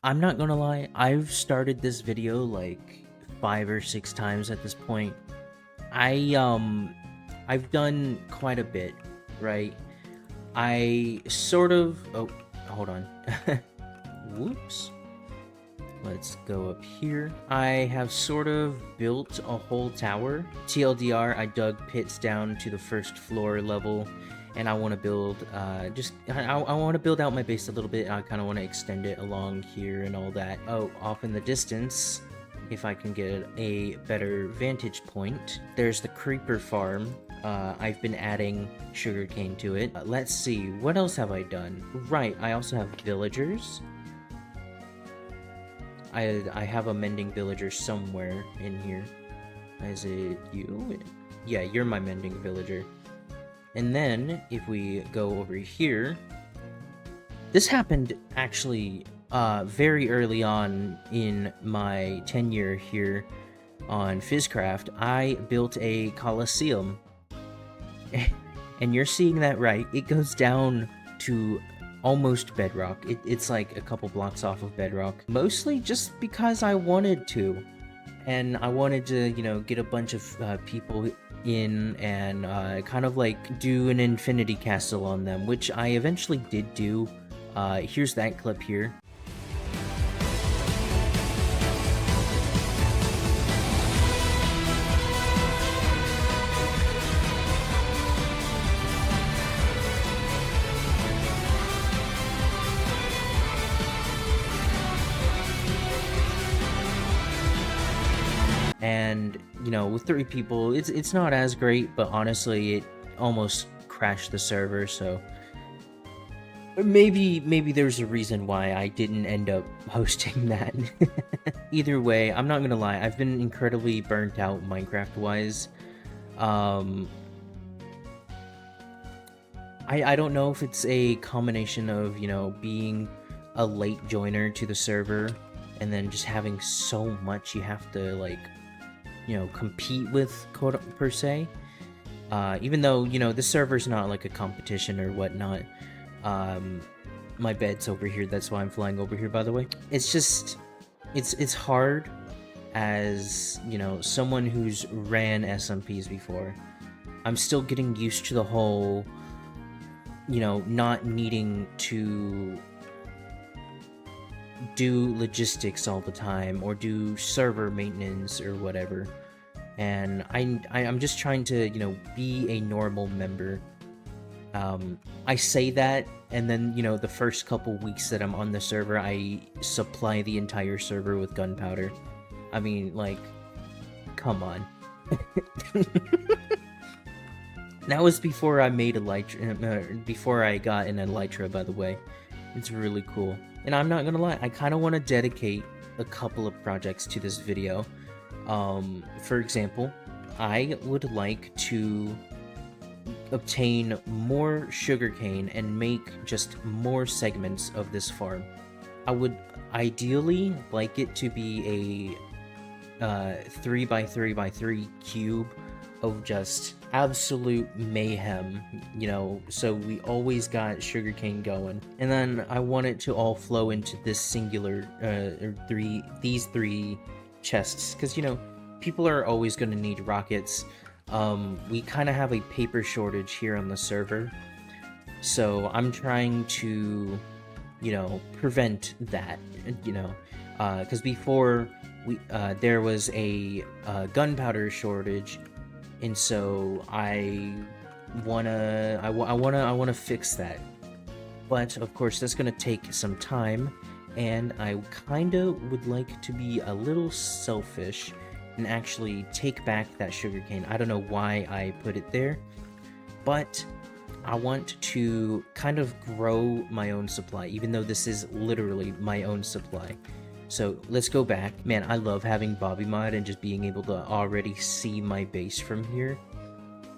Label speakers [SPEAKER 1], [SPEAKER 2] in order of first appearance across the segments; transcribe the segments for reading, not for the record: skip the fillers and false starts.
[SPEAKER 1] I'm not gonna lie, I've started this video like 5 or 6 times at this point. I've done quite a bit, right? I sort of hold on. Whoops. Let's go up here. I have sort of built a whole tower. TLDR, I dug pits down to the first floor level, and I want to build, I want to build out my base a little bit. I kind of want to extend it along here and all that. Oh, off in the distance, if I can get a better vantage point, there's the creeper farm. I've been adding sugarcane to it. Let's see, what else have I done? Right, I also have villagers. I have a mending villager somewhere in here. Is it you? Yeah, you're my mending villager. And then, if we go over here... This happened, actually, very early on in my tenure here on Fizzcraft. I built a Coliseum. And you're seeing that right. It goes down to almost bedrock. It's like a couple blocks off of bedrock. Mostly just because I wanted to. And I wanted to, you know, get a bunch of people in and kind of like do an infinity castle on them, which I eventually did do. Here's that clip here. And, you know, with 3 people, it's not as great, but honestly, it almost crashed the server, so... Maybe there's a reason why I didn't end up hosting that. Either way, I'm not gonna lie, I've been incredibly burnt out Minecraft-wise. I don't know if it's a combination of, you know, being a late joiner to the server, and then just having so much you have to, like, you know, compete with, per se. Even though, you know, the server's not like a competition or whatnot. My bed's over here, that's why I'm flying over here, by the way. It's just, it's hard as, you know, someone who's ran SMPs before. I'm still getting used to the whole, you know, not needing to do logistics all the time or do server maintenance or whatever. And I'm just trying to, you know, be a normal member. I say that, and then, you know, the first couple weeks that I'm on the server, I supply the entire server with gunpowder. I mean, like, come on. That was before I made Elytra, before I got an Elytra, by the way. It's really cool. And I'm not gonna lie, I kind of want to dedicate a couple of projects to this video. For example, I would like to obtain more sugarcane and make just more segments of this farm. I would ideally like it to be a 3x3x3 cube of just absolute mayhem, you know, so we always got sugarcane going. And then I want it to all flow into this singular, these 3 chests, because, you know, people are always going to need rockets. We kind of have a paper shortage here on the server, so I'm trying to, you know, prevent that, you know, because before there was a gunpowder shortage, and so I wanna fix that. But of course, that's gonna take some time, and I kinda would like to be a little selfish and actually take back that sugarcane. I don't know why I put it there, but I want to kind of grow my own supply, even though this is literally my own supply. So let's go back. Man, I love having Bobby Mod and just being able to already see my base from here.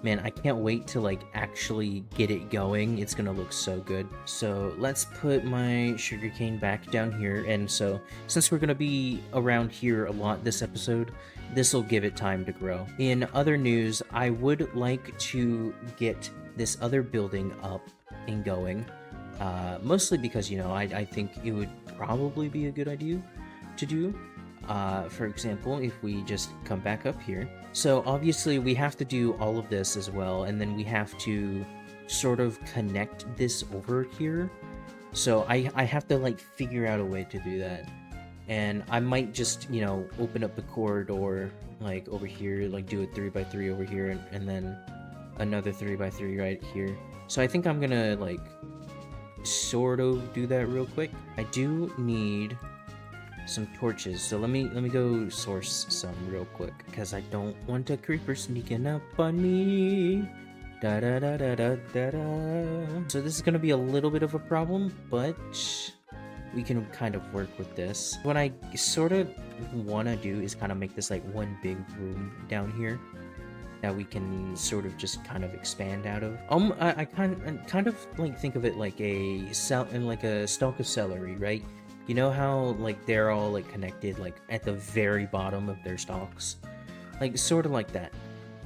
[SPEAKER 1] Man, I can't wait to, like, actually get it going. It's gonna look so good. So let's put my sugarcane back down here. And so, since we're gonna be around here a lot this episode, this will give it time to grow. In other news, I would like to get this other building up and going. Mostly because, I think it would probably be a good idea to do. For example, if we just come back up here. So obviously we have to do all of this as well, and then we have to sort of connect this over here. So I have to like figure out a way to do that. And I might just, open up the corridor like over here, like do a 3x3 over here, and then another 3x3 right here. So I think I'm gonna like sort of do that real quick. I do need some torches, so let me go source some real quick, because I don't want a creeper sneaking up on me. Da da da da da da da. So this is gonna be a little bit of a problem, but we can kind of work with this. What I sort of want to do is kind of make this like one big room down here that we can sort of just kind of expand out of. I kind of like think of it like a stalk of celery, right? You know how like they're all like connected like at the very bottom of their stalks, like sort of like that.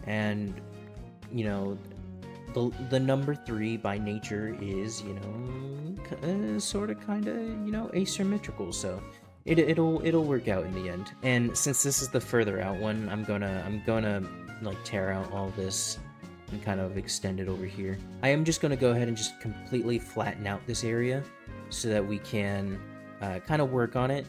[SPEAKER 1] And the number 3 by nature is sort of kind of asymmetrical, so it'll work out in the end. And since this is the further out one, I'm gonna like tear out all this and kind of extend it over here. I am just gonna go ahead and just completely flatten out this area so that we can kind of work on it,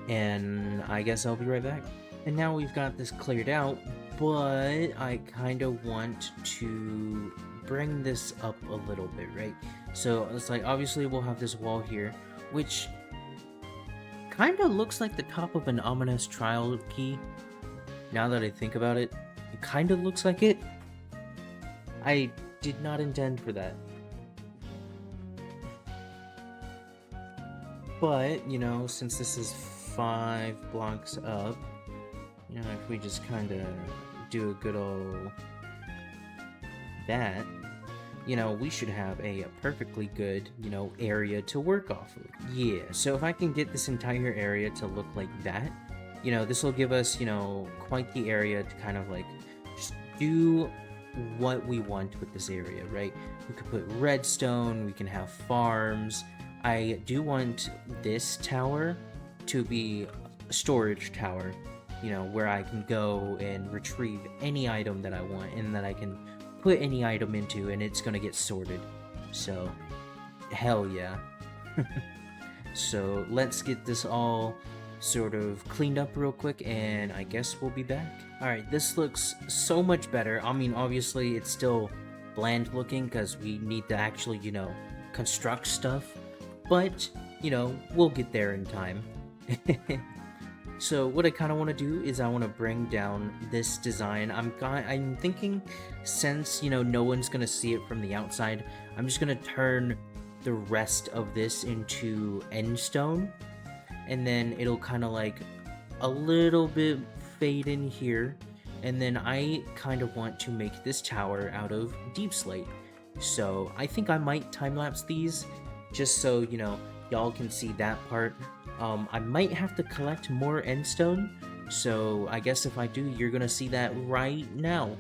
[SPEAKER 1] and I guess I'll be right back. And now we've got this cleared out, but I kind of want to bring this up a little bit, right? So it's like, obviously we'll have this wall here, which kind of looks like the top of an ominous trial key. Now that I think about it, it kind of looks like it. I did not intend for that. But, since this is 5 blocks up, if we just kind of do a good old that, we should have a perfectly good, area to work off of. Yeah, so if I can get this entire area to look like that, this will give us, quite the area to kind of like just do what we want with this area, right? We could put redstone, we can have farms. I do want this tower to be a storage tower, where I can go and retrieve any item that I want, and that I can put any item into, and it's gonna get sorted. So, hell yeah. So, let's get this all sort of cleaned up real quick, and I guess we'll be back. Alright, this looks so much better. I mean, obviously, it's still bland looking, because we need to actually, construct stuff. But, we'll get there in time. So what I kind of want to do is I want to bring down this design. I'm thinking, since, no one's going to see it from the outside, I'm just going to turn the rest of this into end stone. And then it'll kind of like a little bit fade in here. And then I kind of want to make this tower out of deep slate. So I think I might time-lapse these, just so, y'all can see that part. I might have to collect more endstone, so I guess if I do, you're gonna see that right now.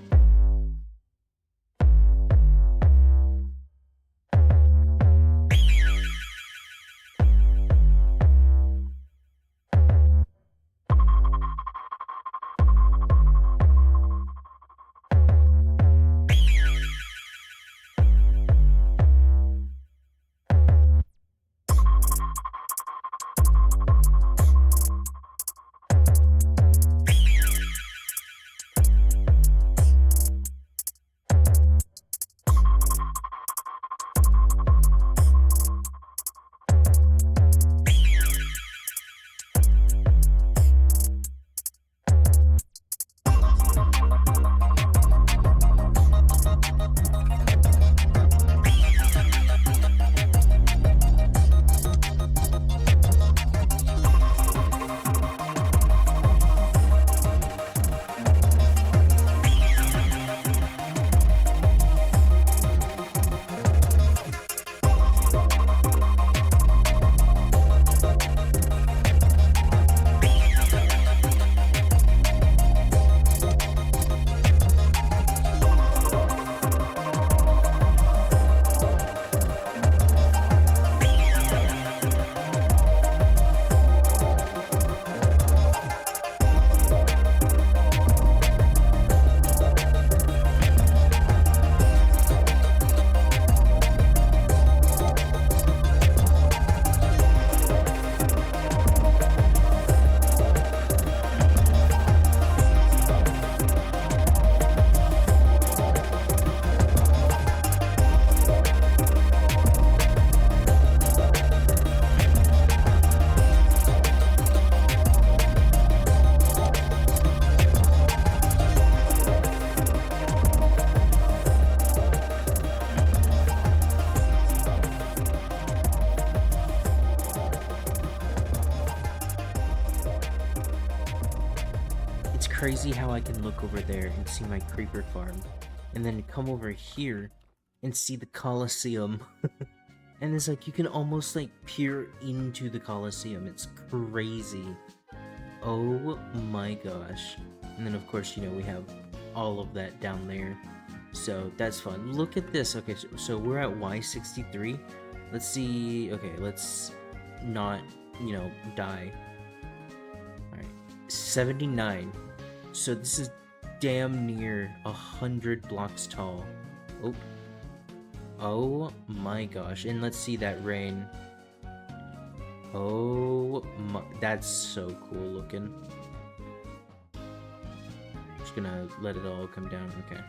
[SPEAKER 1] crazy how I can look over there and see my creeper farm, and then come over here and see the Colosseum. And it's like you can almost like peer into the Colosseum. It's crazy. Oh my gosh. And then of course, you know, we have all of that down there. So that's fun. Look at this. Okay, so we're at Y63. Let's see. Okay, let's not, you know, die. Alright. 79. So this is damn near 100 blocks tall. Oh. Oh my gosh. And let's see that rain. Oh my, that's so cool looking. Just gonna let it all come down. Okay.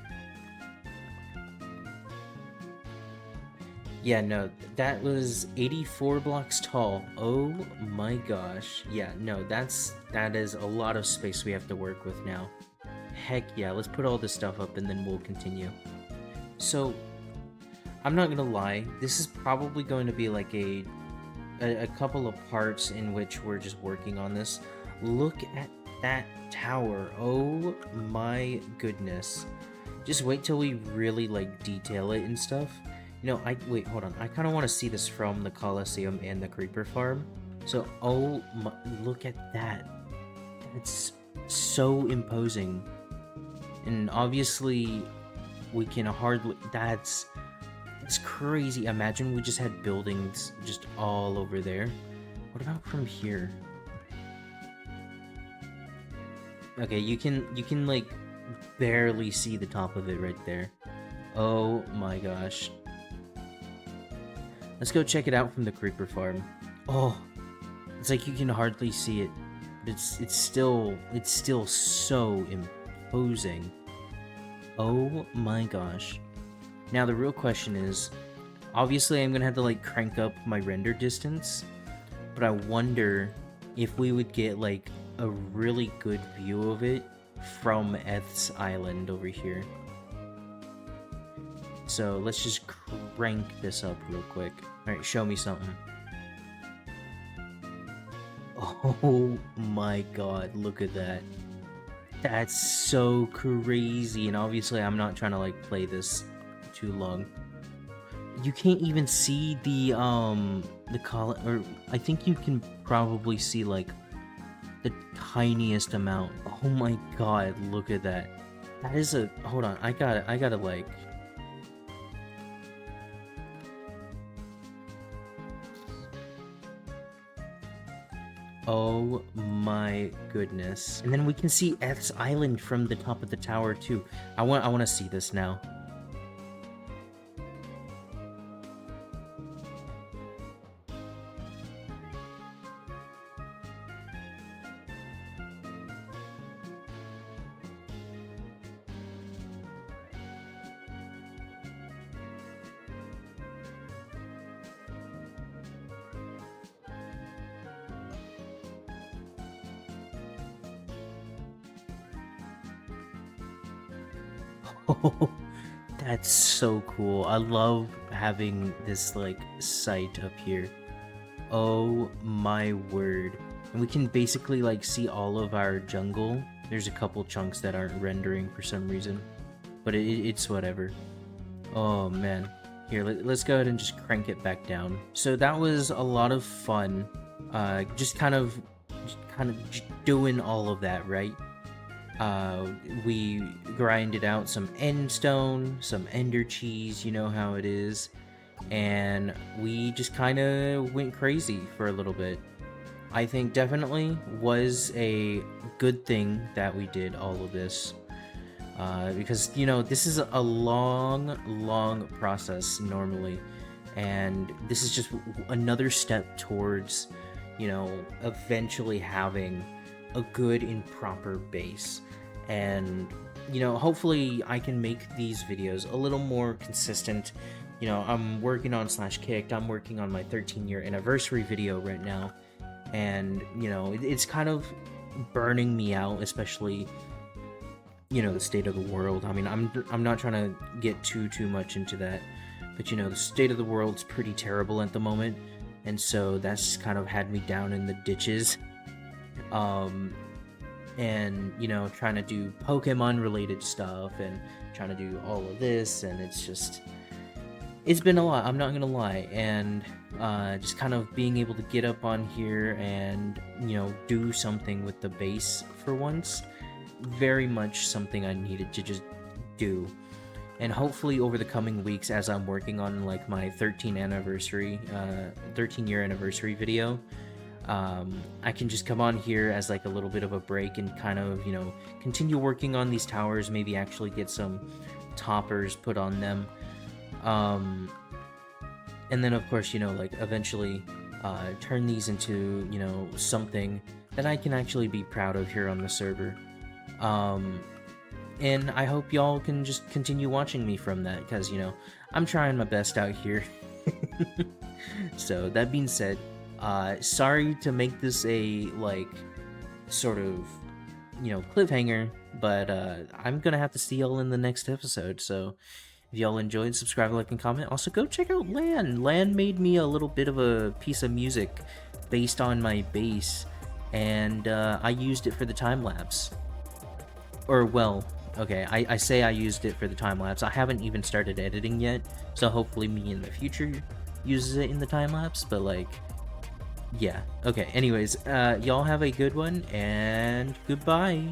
[SPEAKER 1] Yeah, no, that was 84 blocks tall. Oh my gosh. Yeah, no, that is a lot of space we have to work with now. Heck yeah, let's put all this stuff up and then we'll continue. So, I'm not gonna lie, this is probably going to be like a couple of parts in which we're just working on this. Look at that tower. Oh my goodness. Just wait till we really like detail it and stuff. You know, wait, hold on. I kind of want to see this from the Colosseum and the Creeper Farm. So, oh my, look at that. That's so imposing. And obviously, we can hardly, it's crazy. Imagine we just had buildings just all over there. What about from here? Okay, you can like barely see the top of it right there. Oh my gosh. Let's go check it out from the Creeper Farm. Oh, it's like you can hardly see it. But it's still so imposing. Oh my gosh. Now the real question is, obviously I'm gonna have to like crank up my render distance, but I wonder if we would get like a really good view of it from Eth's Island over here. So let's just crank this up real quick. Alright, show me something. Oh my god, look at that. That's so crazy, and obviously I'm not trying to like play this too long. You can't even see the or I think you can probably see like the tiniest amount. Oh my god, look at that. That is a, hold on, I gotta like, oh my goodness. And then we can see Eth's Island from the top of the tower too. I want to see this now. Oh, that's so cool. I love having this like site up here. Oh my word. And we can basically like see all of our jungle. There's a couple chunks that aren't rendering for some reason, but it's whatever. Oh man. Here, let's go ahead and just crank it back down. So that was a lot of fun. Just kind of doing all of that, right? We grinded out some end stone, some ender cheese, you know how it is, and we just kind of went crazy for a little bit. I think definitely was a good thing that we did all of this, because, you know, this is a long process normally, and this is just another step towards, you know, eventually having a good and proper base. And, you know, hopefully I can make these videos a little more consistent. You know, I'm working on /kicked, I'm working on my 13-year anniversary video right now, and, you know, it's kind of burning me out, especially, you know, the state of the world. I mean, I'm not trying to get too much into that, but, you know, the state of the world's pretty terrible at the moment, and so that's just kind of had me down in the ditches. and you know, trying to do Pokemon related stuff and trying to do all of this, and it's been a lot, I'm not gonna lie. And just kind of being able to get up on here and, you know, do something with the base for once, very much something I needed to just do. And hopefully over the coming weeks, as I'm working on like my 13 year anniversary video, I can just come on here as like a little bit of a break and kind of, you know, continue working on these towers, maybe actually get some toppers put on them. And then of course, you know, like eventually turn these into, you know, something that I can actually be proud of here on the server. And I hope y'all can just continue watching me from that, because, you know, I'm trying my best out here. So that being said, sorry to make this a, like, sort of, you know, cliffhanger, but I'm gonna have to see y'all in the next episode. So if y'all enjoyed, subscribe, like, and comment. Also, go check out Lan. Lan made me a little bit of a piece of music based on my bass, and I used it for the time-lapse. Or, well, okay, I say I used it for the time-lapse. I haven't even started editing yet, so hopefully me in the future uses it in the time-lapse, but, like, yeah. Okay, anyways, y'all have a good one, and goodbye!